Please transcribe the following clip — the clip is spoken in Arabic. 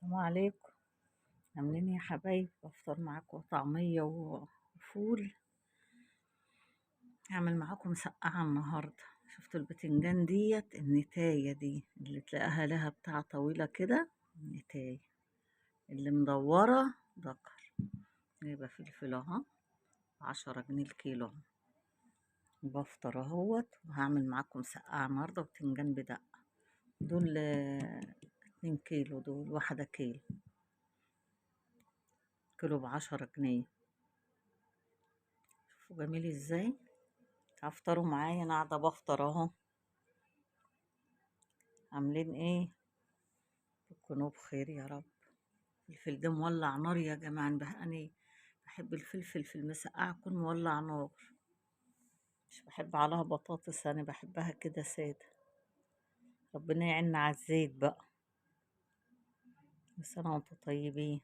السلام عليكم. عاملين ايه يا حبايب؟ بفطر معاكم طعمية وفول. هعمل معاكم مسقعة النهاردة. شفتوا البتنجان ديت النتاية دي اللي تلاقيها لها بتاع طويلة كده، النتاية اللي مدورة دكر. يبقى فلفل اهو، 10 جنيه الكيلو اهو. بفطر اهوت، وهعمل معاكم مسقعة النهاردة وبتنجان بدقة. دول 2 كيلو، دول واحدة كيلو، كيلو ب10 جنيه. شوفوا جميل ازاي. هفطروا معايا، انا قاعده بفطر اهو. عاملين ايه؟ تكونوا بخير يا رب. الفلفل ده مولع نار يا جماعه، انا بحب الفلفل في المسقعه يكون مولع نار. مش بحب عليها بطاطس، انا بحبها كده ساده. ربنا يعيننا على الزيت بقى. بس انا وانتم طيبين.